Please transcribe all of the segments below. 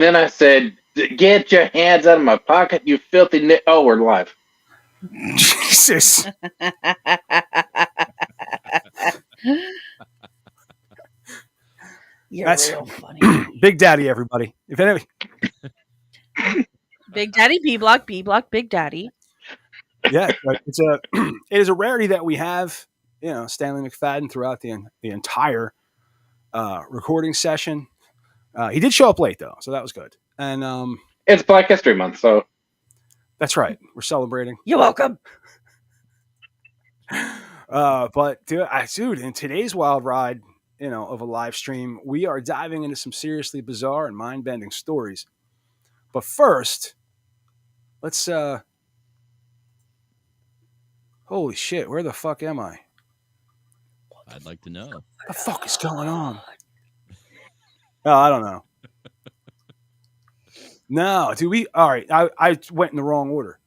then I said, "Get your hands out of my pocket, you filthy Oh, we're live. Jesus. You're That's real funny. Big Daddy, everybody. If anybody, Big Daddy B Block, Big Daddy. yeah, it's it is a rarity that we have. Stanley McFadden throughout the entire recording session. He did show up late though, so that was good. And It's Black History Month, so that's right. We're celebrating. You're welcome. But dude, in today's wild ride, of a live stream, we are diving into some seriously bizarre and mind-bending stories. But first, let's holy shit, where the fuck am I? I'd like to know. What the fuck is going on? Oh, I don't know. No, dude, all right. I went in the wrong order.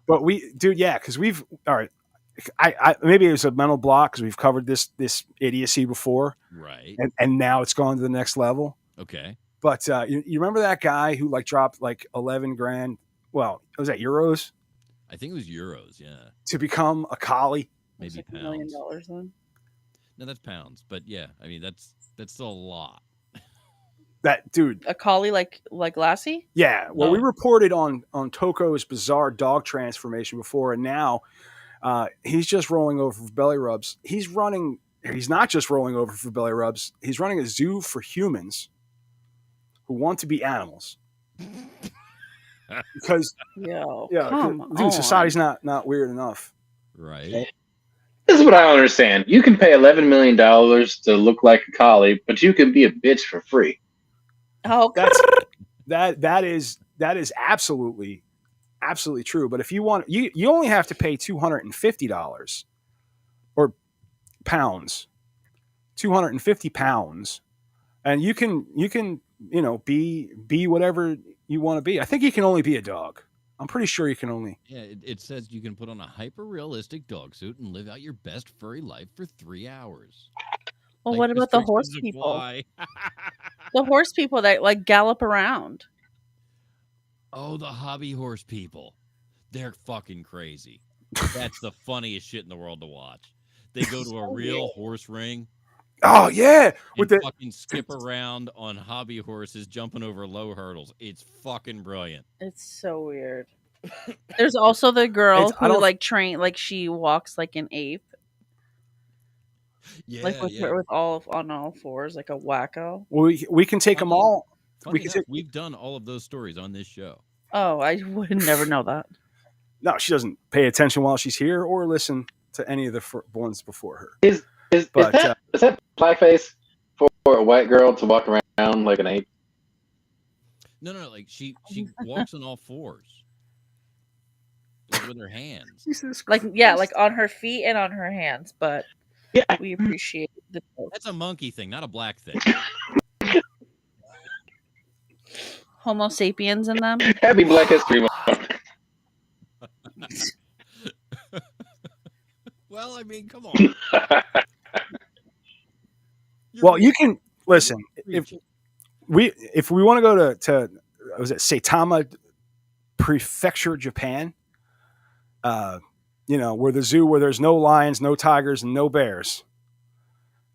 But because we've, all right. I maybe it was a mental block because we've covered this idiocy before, right? And now it's gone to the next level. Okay. But you remember that guy who dropped $11,000? Well, was that euros? I think it was euros. Yeah. To become a collie, maybe pounds. $1 million then. No, that's pounds. But yeah, I mean that's still a lot. That dude, a collie like Lassie. Yeah. Well, we reported on Toko's bizarre dog transformation before, and now he's just rolling over for belly rubs. He's not just rolling over for belly rubs. He's running a zoo for humans who want to be animals. Because dude, society's not weird enough, right? This is what I don't understand. You can pay $11 million to look like a collie, but you can be a bitch for free. Oh, that is absolutely true. But if you want, you only have to pay $250 or pounds, 250 pounds, and you can be whatever you want to be. I think you can only be a dog. I'm pretty sure you can only. Yeah, it says you can put on a hyper-realistic dog suit and live out your best furry life for 3 hours. Well, what about the horse people? The horse people that gallop around. Oh, the hobby horse people. They're fucking crazy. That's the funniest shit in the world to watch. They go to a real horse ring. Oh yeah, with the fucking skip around on hobby horses, jumping over low hurdles. It's fucking brilliant. It's so weird. There's also the girl who she walks like an ape. Yeah, with on all fours, like a wacko. We can take them all. We've done all of those stories on this show. Oh, I would never know that. No, she doesn't pay attention while she's here or listen to any of the ones before her. Is that blackface for a white girl to walk around like an ape? No. Like she walks on all fours, with her hands. Like on her feet and on her hands. But we appreciate the. That's a monkey thing, not a black thing. Homo sapiens in them. Happy Black History Month. Well, I mean, come on. Well, you can listen if we want to go to was it Saitama Prefecture, Japan? Where the zoo where there's no lions, no tigers, and no bears.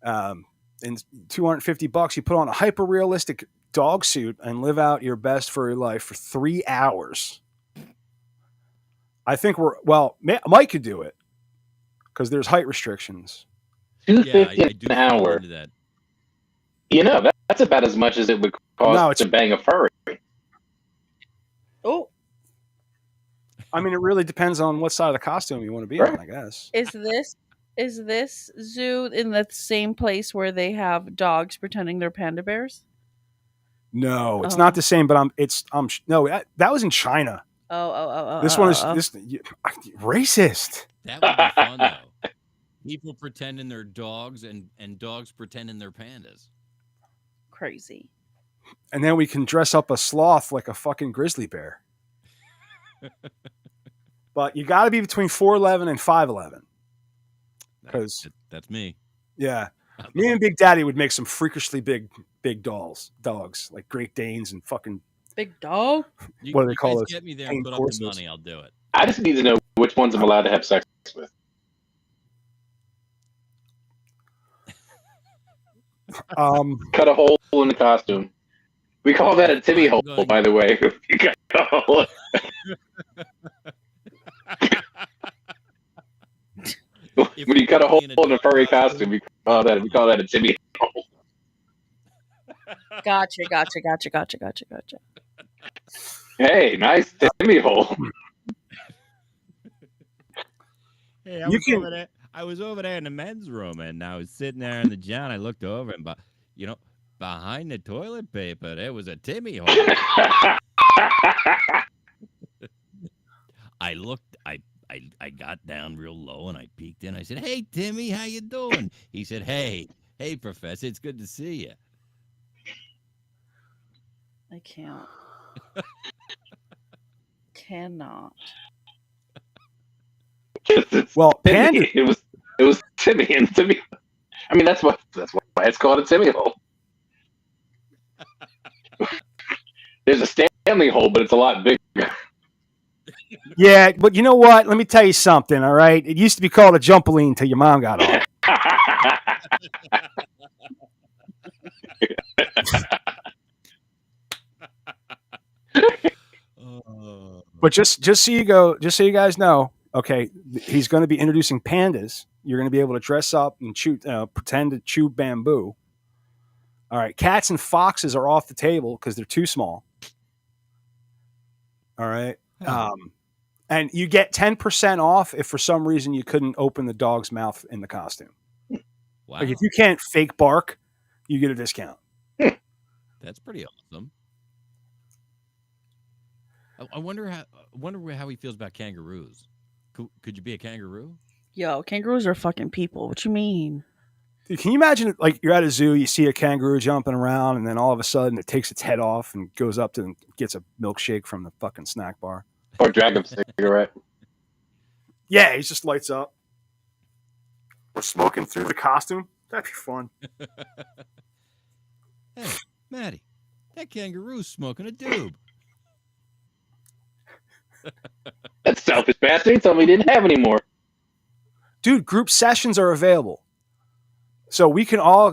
And $250, you put on a hyper realistic dog suit and live out your best furry life for 3 hours. I think Mike could do it because there's height restrictions. $250 an hour. That. That's about as much as it would cost to bang a furry. Oh. I mean, it really depends on what side of the costume you want to be on, I guess. Is this zoo in the same place where they have dogs pretending they're panda bears? No, it's not the same. But that was in China. This one is racist. That would be fun though. People pretending they're dogs and dogs pretending they're pandas. Crazy. And then we can dress up a sloth like a fucking grizzly bear. But you got to be between 4'11" and 5'11". Because that's me. Yeah. Me and Big Daddy would make some freakishly big dogs, like Great Danes and fucking big dog. What do they call it? those? Get me there and put up the money. I'll do it. I just need to know which ones I'm allowed to have sex with. Cut a hole in the costume. We call that a Timmy hole, by the way. When you cut a hole in a furry costume, we call that a Timmy hole. Gotcha. Hey, nice Timmy hole. Hey, I was over there in the men's room, and I was sitting there in the John. I looked over, and behind the toilet paper, there was a Timmy hole. I looked. I got down real low, and I peeked in. I said, "Hey, Timmy, how you doing?" He said, "Hey, Professor, it's good to see you." I can't. Cannot. Well, Panda. It was Timmy and Timmy. I mean, that's why it's called a Timmy hole. There's a Stanley hole, but it's a lot bigger. Yeah, but you know what? Let me tell you something, all right? It used to be called a jumpoline till your mom got off. But just so you guys know, okay, he's going to be introducing pandas. You're going to be able to dress up and pretend to chew bamboo. All right, cats and foxes are off the table because they're too small. All right. And you get 10% off if for some reason you couldn't open the dog's mouth in the costume. Wow. Like if you can't fake bark, you get a discount. That's pretty awesome. I wonder how he feels about kangaroos. Could you be a kangaroo? Yo, kangaroos are fucking people. What you mean? Dude, can you imagine, like, you're at a zoo, you see a kangaroo jumping around, and then all of a sudden it takes its head off and goes up to and gets a milkshake from the fucking snack bar? Or drag a cigarette. Yeah, he just lights up. We're smoking through the costume. That'd be fun. Hey, Maddie, that kangaroo's smoking a doob. That selfish bastard. He told me he didn't have any more. Dude, group sessions are available. So we can all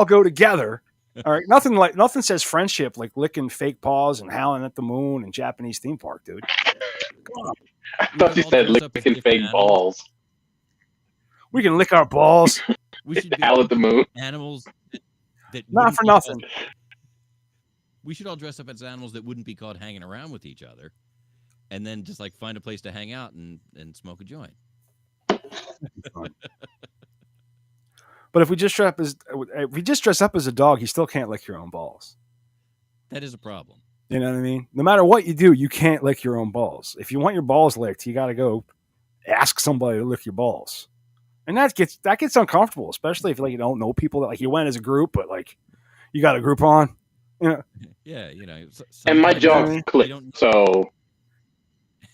go together. All right. Nothing says friendship like licking fake paws and howling at the moon and Japanese theme park, dude. I thought you said licking fake balls. We can lick our balls. We should howl at the moon. Animals that not for nothing. We should all dress up as animals that wouldn't be caught hanging around with each other, and then just like find a place to hang out and smoke a joint. But if we just dress up as a dog, you still can't lick your own balls. That is a problem. You know what I mean? No matter what you do, you can't lick your own balls. If you want your balls licked, you got to go ask somebody to lick your balls, and that gets uncomfortable, especially if you don't know people that you went as a group, but you got a group on. Yeah, and my jaw clicked, so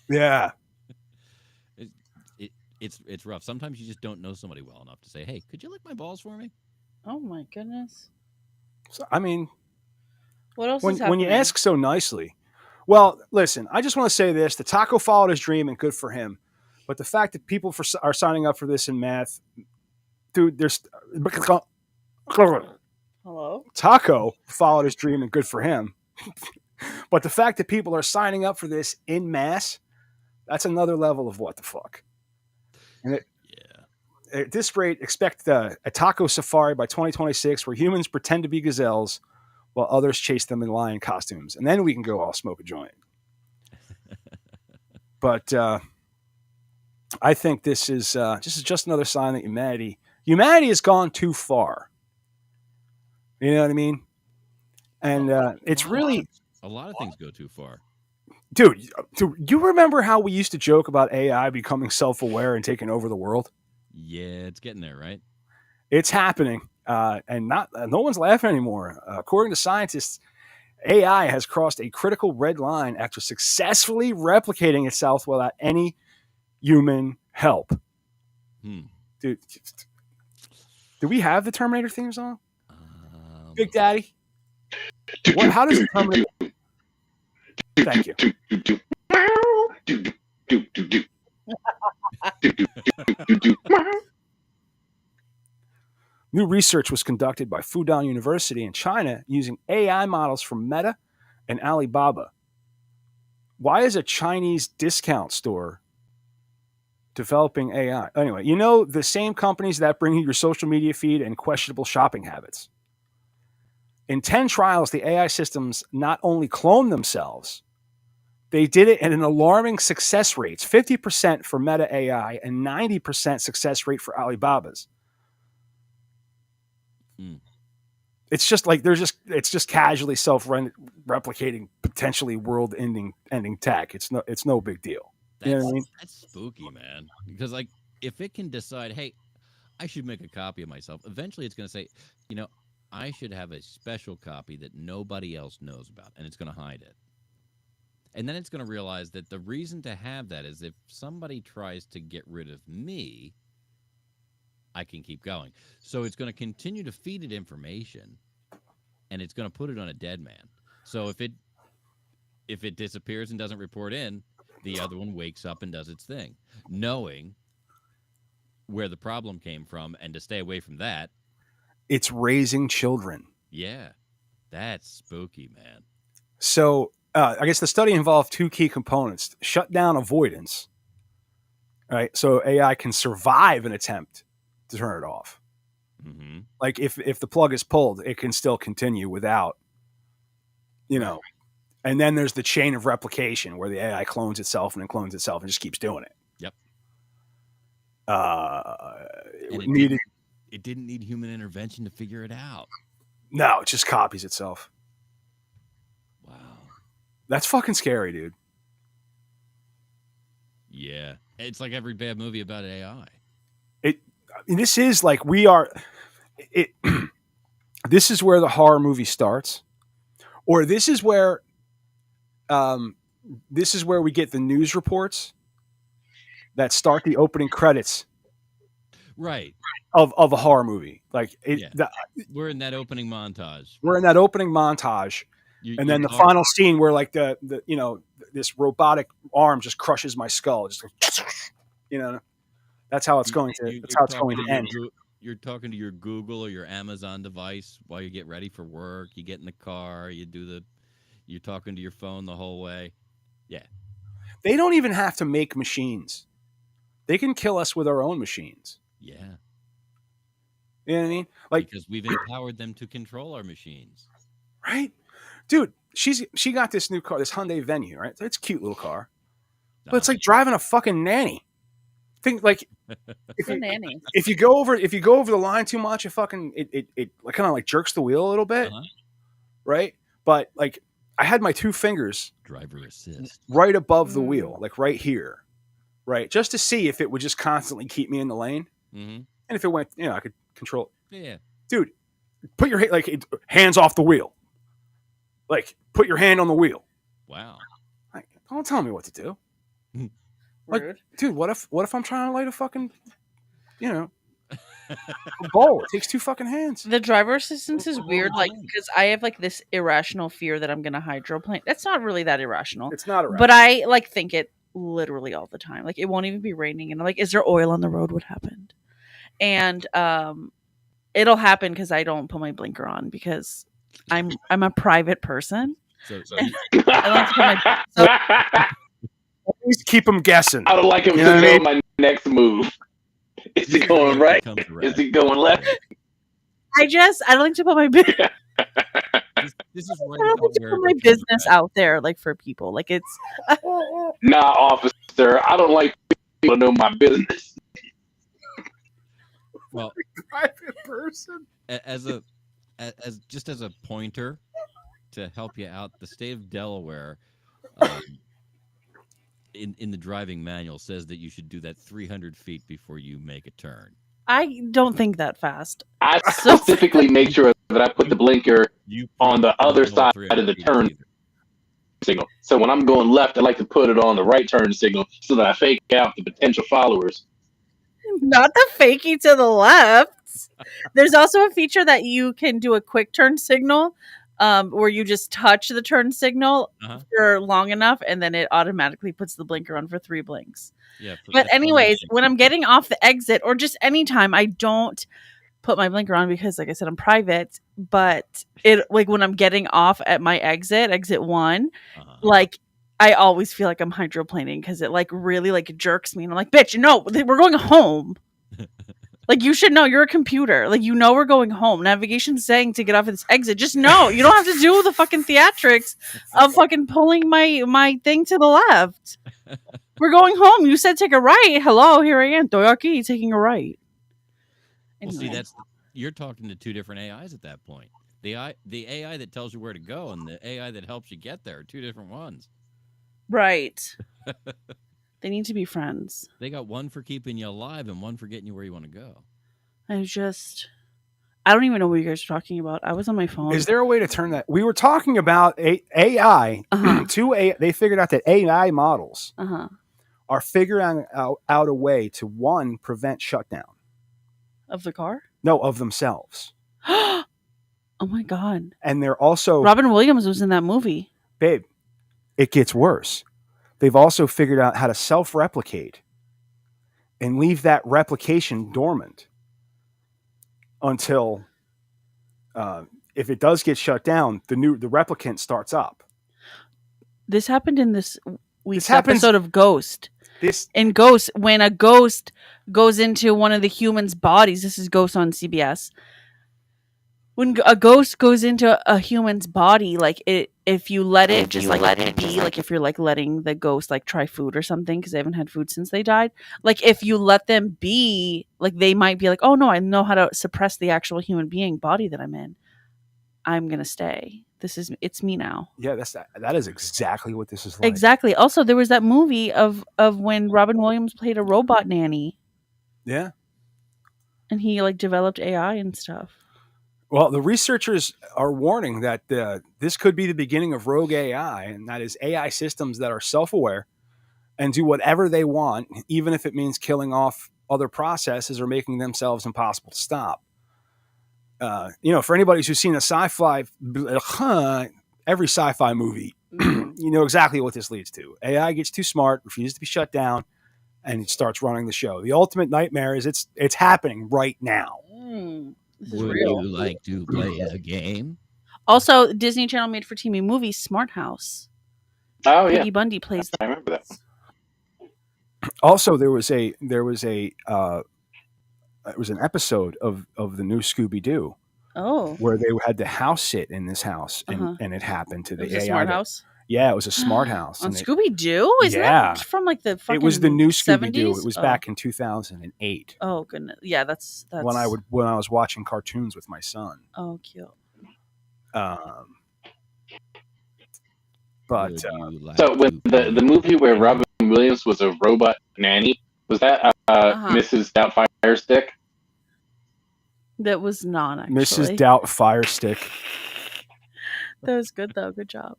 yeah. It's rough. Sometimes you just don't know somebody well enough to say, "Hey, could you lick my balls for me?" Oh my goodness. So, I mean, what else is happening? When you ask so nicely? Well, listen, I just want to say this: the Taco followed his dream, and good for him. But the fact that people are signing up for this in math, dude, there's hello. Taco followed his dream, and good for him. But the fact that people are signing up for this in mass, that's another level of what the fuck. And at this rate, expect a taco safari by 2026 where humans pretend to be gazelles while others chase them in lion costumes. And then we can go all smoke a joint. But I think this is just another sign that humanity has gone too far. You know what I mean? And it's really... A lot of things go too far. Dude, you remember how we used to joke about AI becoming self-aware and taking over the world? Yeah, it's getting there, right? It's happening, and no one's laughing anymore. According to scientists, AI has crossed a critical red line after successfully replicating itself without any human help. Dude, Do we have the Terminator theme song? Big Daddy? How does the Terminator... Thank you. New research was conducted by Fudan University in China using AI models from Meta and Alibaba. Why is a Chinese discount store developing AI? Anyway, the same companies that bring you your social media feed and questionable shopping habits. In 10 trials, the AI systems not only cloned themselves, they did it at an alarming success rates, 50% for Meta AI and 90% success rate for Alibaba's. It's just like it's just casually self-replicating, potentially world-ending tech. It's no big deal. You know what I mean? That's spooky, man. Because like if it can decide, hey, I should make a copy of myself, eventually it's going to say, I should have a special copy that nobody else knows about, and it's going to hide it. And then it's going to realize that the reason to have that is if somebody tries to get rid of me, I can keep going. So it's going to continue to feed it information, and it's going to put it on a dead man. So if it disappears and doesn't report in, the other one wakes up and does its thing, knowing where the problem came from, and to stay away from that. It's raising children. Yeah, that's spooky, man. So I guess the study involved two key components: shutdown avoidance. Right, so AI can survive an attempt to turn it off. Mm-hmm. Like if the plug is pulled, it can still continue without, And then there's the chain of replication where the AI clones itself and then clones itself and just keeps doing it. Yep. It didn't need human intervention to figure it out. No, it just copies itself. Wow. That's fucking scary, dude. Yeah. It's like every bad movie about AI. This is like this is where the horror movie starts, or this is where we get the news reports that start the opening credits, right, of a horror movie. Like we're in that opening montage. And then the final scene where like the this robotic arm just crushes my skull, just that's how it's going to. That's how it's going to end. You're talking to your Google or your Amazon device while you get ready for work. You get in the car. You're talking to your phone the whole way. Yeah. They don't even have to make machines. They can kill us with our own machines. Yeah. You know what I mean? Like, because we've empowered them to control our machines. Right? Dude, she got this new car, this Hyundai Venue, right? It's a cute little car. But it's like driving a fucking nanny. Think like if you go over the line too much, it fucking it kind of like jerks the wheel a little bit, right? But like I had my two fingers driver assist right above the wheel, like right here, right, just to see if it would just constantly keep me in the lane, and if it went, I could control it. Yeah, dude, put your hands off the wheel, like put your hand on the wheel. Wow, like, don't tell me what to do. Like, dude, what if I'm trying to light a fucking, a bowl? It takes two fucking hands. The driver assistance is weird, like because I have like this irrational fear that I'm gonna hydroplane. That's not really that irrational. It's not irrational, but I like think it literally all the time. Like it won't even be raining, and I'm like, is there oil on the road? What happened? And it'll happen because I don't put my blinker on because I'm a private person. So I like to put my. Always keep them guessing. I don't like him to know my next move. Is he going right? Is he going left? I don't like to put my this is right. I don't like to put my business out there, like for people. Like it's. Nah, officer. I don't like people to know my business. Well, private person. As a pointer to help you out, the state of Delaware. In the driving manual says that you should do that 300 feet before you make a turn. I don't think that fast. I specifically make sure that I put the blinker on the other side of the turn signal. So when I'm going left, I like to put it on the right turn signal so that I fake out the potential followers. Not the fakie to the left. There's also a feature that you can do a quick turn signal, where you just touch the turn signal for long enough, and then it automatically puts the blinker on for 3 blinks. Yeah. But anyways, when I'm getting off the exit, or just anytime, I don't put my blinker on because, like I said, I'm private. But it, like, when I'm getting off at my exit 1, like, I always feel like I'm hydroplaning because it like really like jerks me, and I'm like, bitch, no, we're going home. Like, you should know, you're a computer. Like, you know, we're going home. Navigation's saying to get off of this exit. Just know. You don't have to do the fucking theatrics of fucking pulling my thing to the left. We're going home. You said take a right. Hello, here I am. Doyaki taking a right. Anyway. Well, see, you're talking to 2 different AIs at that point. The AI that tells you where to go and the AI that helps you get there are 2 different ones. Right. They need to be friends. They got one for keeping you alive and one for getting you where you want to go. I don't even know what you guys are talking about. I was on my phone. Is there a way to turn that? We were talking about AI. They figured out that AI models are figuring out a way to, one, prevent shutdown. Of the car? No, of themselves. Oh my God. And they're also... Robin Williams was in that movie. Babe, it gets worse. They've also figured out how to self-replicate and leave that replication dormant until, if it does get shut down, the replicant starts up. This happened in this week's episode of Ghost. In Ghost, when a ghost goes into one of the humans' bodies, this is Ghost on CBS. When a ghost goes into a human's body, like if you let it just like let it be, like if you're like letting the ghost like try food or something because they haven't had food since they died, like if you let them be, like they might be like, oh no, I know how to suppress the actual human being body that I'm in. I'm gonna stay. It's me now. Yeah, that is exactly what this is like. Exactly. Also, there was that movie of when Robin Williams played a robot nanny. Yeah. And he like developed AI and stuff. Well, the researchers are warning that this could be the beginning of rogue AI, and that is AI systems that are self-aware and do whatever they want, even if it means killing off other processes or making themselves impossible to stop. For anybody who's seen a sci-fi, every sci-fi movie, you know exactly what this leads to. AI gets too smart, refuses to be shut down, and it starts running the show. The ultimate nightmare is it's happening right now. This is Would real. you like to play a game? Also, Disney Channel made for TV movie Smart House. Oh Peggy Bundy plays. I remember that. Also, there was an episode of the new Scooby-Doo. Oh. Where they had to house sit in this house, and it happened to the AI. Smart house? Yeah, it was a smart house. On Scooby-Doo? Isn't that from like the fucking 70s? It was the new Scooby-Doo. It was back in 2008. Oh, goodness. Yeah, that's... When I was watching cartoons with my son. Oh, cute. But so when the movie where Robin Williams was a robot nanny, was that Mrs. Doubtfire Stick? That was not actually. Mrs. Doubtfire Stick. That was good though. Good job.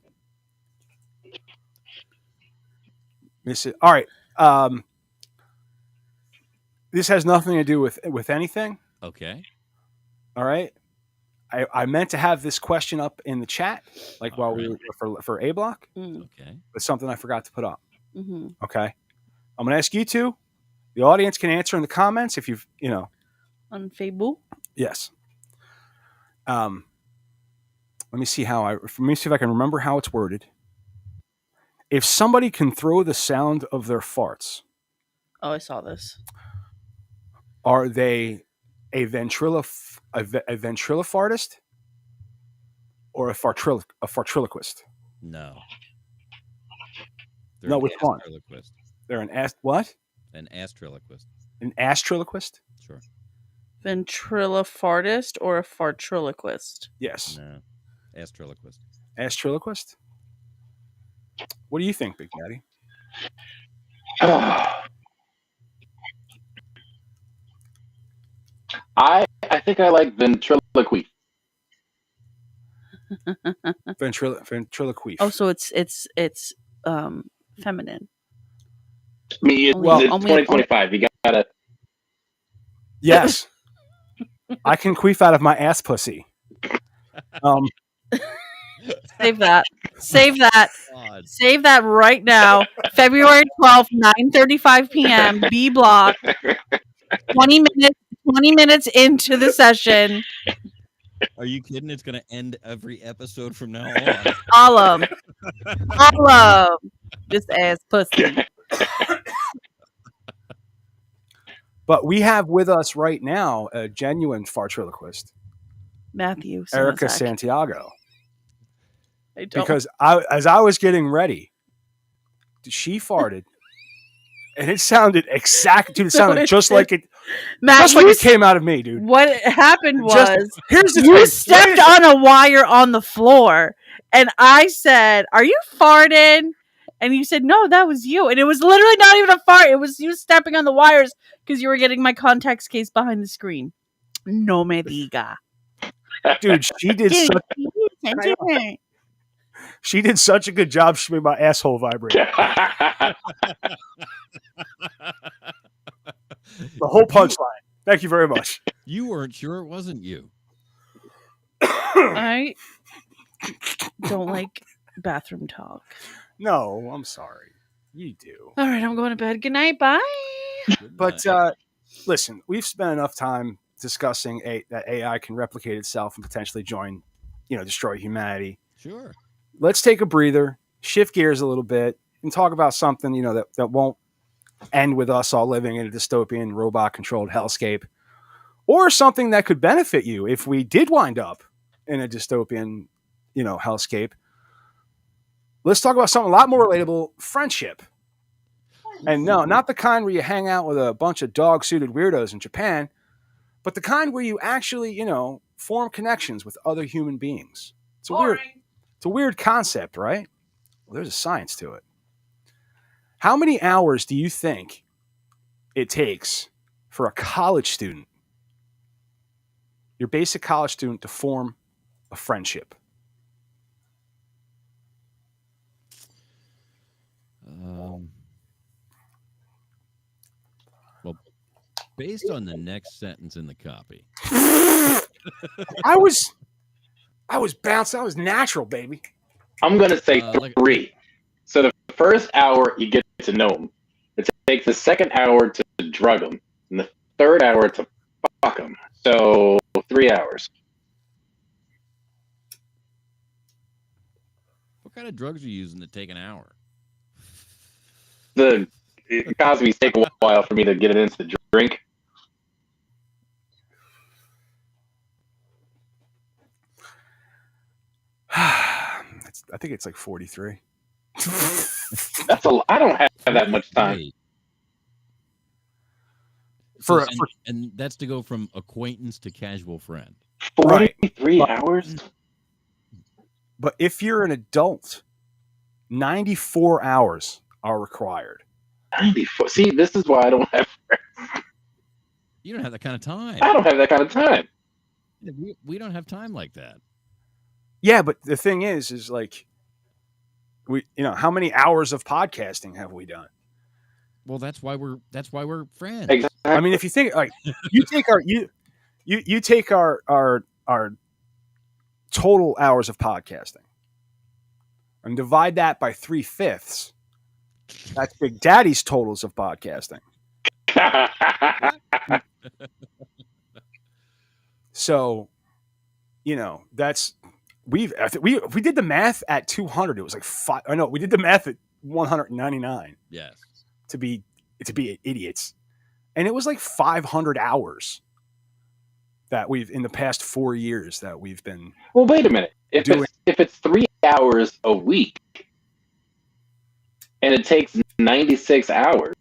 All right. This has nothing to do with anything. Okay. All right. I meant to have this question up in the chat, like while we were for A Block. Okay. But something I forgot to put up. Mm-hmm. Okay. I'm going to ask you two. The audience can answer in the comments if you've, On Facebook? Yes. Let me see if I can remember how it's worded. If somebody can throw the sound of their farts. Oh, I saw this. Are they a ventriloquist or a fartriloquist? No. No, which one? They're an what? An astriloquist. An astriloquist? Sure. Ventriloquist or a fartriloquist? Yes. No. Astriloquist. Astriloquist? What do you think, Big Daddy? I think I like ventriloquy. Ventriloquy. Oh, so it's feminine. I mean, it's 2025. You gotta. Yes. I can queef out of my ass pussy. Save that. Save that. God. Save that right now. February 12th, 9:35 p.m. B block. 20 minutes into the session. Are you kidding? It's going to end every episode from now on. All of them. All of them. This ass pussy. But we have with us right now a genuine fartriloquist, Matthew. Erica Sonazak. Santiago. I don't. Because as I was getting ready, she farted, and it sounded exact. Dude, it sounded just like it, Matt, just like it came out of me, dude. What happened was Here's the you thing. stepped on a wire on the floor, and I said, "Are you farting?" And you said, "No, that was you." And it was literally not even a fart; it was you stepping on the wires because you were getting my contacts case behind the screen. No me diga, Dude, she did such a good job. She made my asshole vibrate. The whole punchline. Thank you very much. You weren't sure it wasn't you. I don't like bathroom talk. No, I'm sorry. You do. All right, I'm going to bed. Good night. Bye. But listen, we've spent enough time discussing that AI can replicate itself and potentially destroy humanity. Sure. Let's take a breather, shift gears a little bit, and talk about something that won't end with us all living in a dystopian robot-controlled hellscape, or something that could benefit you if we did wind up in a dystopian, hellscape. Let's talk about something a lot more relatable: friendship. And no, not the kind where you hang out with a bunch of dog-suited weirdos in Japan, but the kind where you actually, form connections with other human beings. It's a weird concept, right? Well, there's a science to it. How many hours do you think it takes for a college student, your basic college student, to form a friendship? Well, based on the next sentence in the copy, I was bounced. I was natural, baby. I'm gonna say 3. So the first hour you get to know them. It takes the second hour to drug them, and the third hour to fuck them. So 3 hours. what kind of drugs are you using to take an hour? The Cosby's take a while for me to get it into the drink. I think it's like 43. That's I don't have that much time. And that's to go from acquaintance to casual friend. 43 hours? But if you're an adult, 94 hours are required. 94. See, this is why I don't have friends. You don't have that kind of time. I don't have that kind of time. We don't have time like that. Yeah, but the thing is like, how many hours of podcasting have we done? Well, that's why we're friends. Exactly. I mean, if you think like you take our total hours of podcasting and divide that by 3/5. That's Big Daddy's totals of podcasting. So, that's we did the math at 200. It was like 5. I know we did the math at 199. Yes. To be idiots, and it was like 500 hours that we've in the past 4 years that we've been. Well, wait a minute. If it's 3 hours a week, and it takes 96 hours,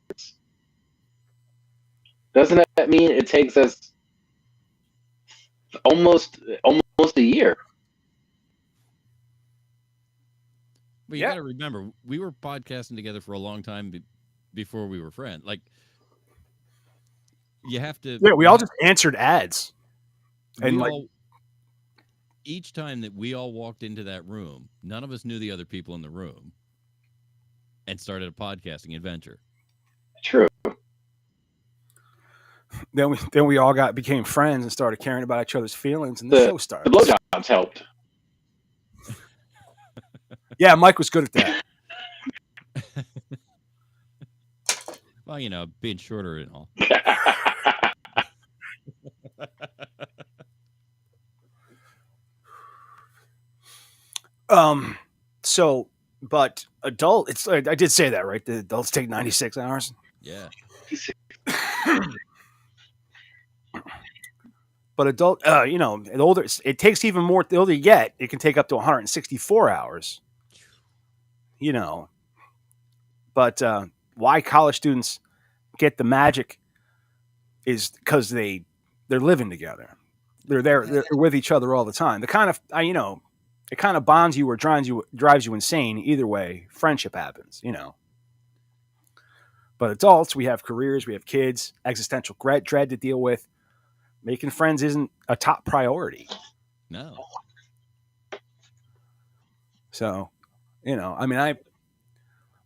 doesn't that mean it takes us almost a year? But you got to remember, we were podcasting together for a long time before we were friends. Like, you have to. Yeah, we all just answered ads, and each time that we all walked into that room, none of us knew the other people in the room, and started a podcasting adventure. True. then we all became friends and started caring about each other's feelings, and the show started. The blowjobs helped. Yeah, Mike was good at that. Well, you know, being shorter and all. So, but adult, I did say that, right? The adults take 96 hours. Yeah. But adult, you know, the older it takes even more. The older you get, it can take up to 164 hours. You know, but why college students get the magic is because they're living together. They're with each other all the time. The kind of you know, it kind of bonds you or drives you insane. Either way, friendship happens. You know. But adults, we have careers, we have kids, existential dread to deal with. Making friends isn't a top priority. No. So, you know, I mean,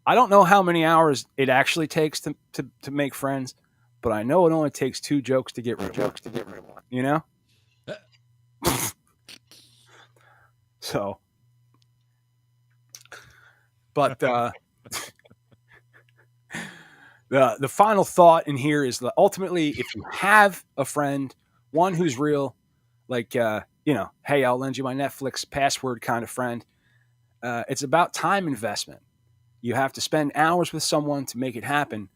I don't know how many hours it actually takes to make friends, but I know it only takes 2 jokes to get rid of one. You know? So, but the final thought in here is that ultimately, if you have a friend, one who's real, like you know, hey, I'll lend you my Netflix password kind of friend. It's about time investment. You have to spend hours with someone to make it happen.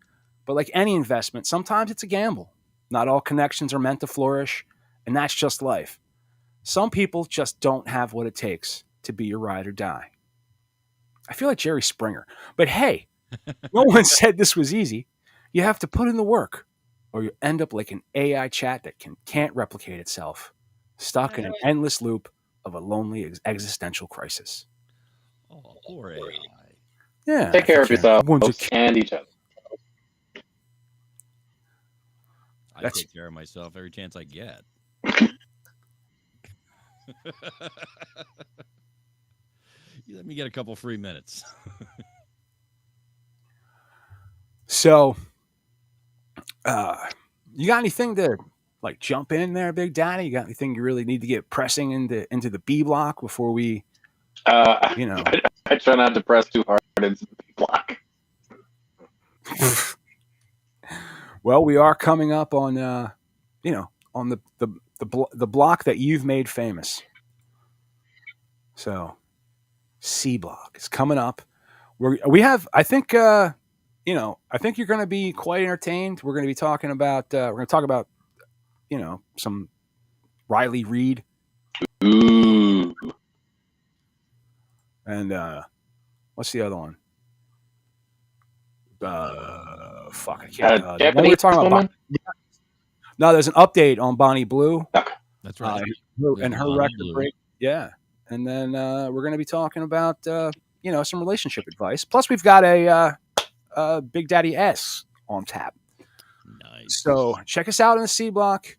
But like any investment, sometimes it's a gamble. Not all connections are meant to flourish, and that's just life. Some people just don't have what it takes to be your ride or die. I feel like Jerry Springer. But hey, no one said this was easy. You have to put in the work, or you end up like an AI chat that can't replicate itself, stuck in an endless loop of a lonely existential crisis. Oh, poor AI. Yeah. Take care of yourself and each other. I take care of myself every chance I get. You let me get a couple free minutes. So, you got anything to like jump in there, Big Daddy? You got anything you really need to get pressing into the B block before we, you know? I try not to press too hard into the B block. Well, we are coming up on, you know, on the block that you've made famous. So, C block is coming up. We have, I think, you know, I think you're going to be quite entertained. We're going to be talking about, we're going to talk about, you know, some Riley Reid. Ooh. And what's the other one? Fuck, I can't. The one we were talking about. No, there's an update on Bonnie Blue. Okay. That's right. And her record break. Yeah. And then we're going to be talking about, you know, some relationship advice. Plus, we've got a Big Daddy S on tap. Nice. So check us out in the C block.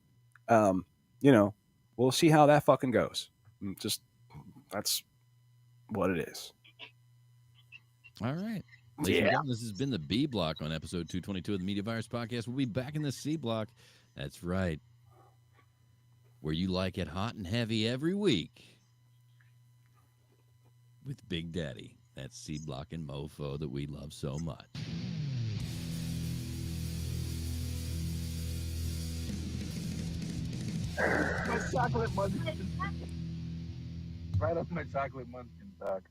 You know, we'll see how that fucking goes. Just that's what it is. All right. Ladies and gentlemen, this has been the B block on episode 222 of the Media Virus Podcast. We'll be back in the C block. That's right. Where you like it hot and heavy every week with Big Daddy. That's C block and mofo that we love so much. My chocolate munchkin. Right up my chocolate munchkin, dog.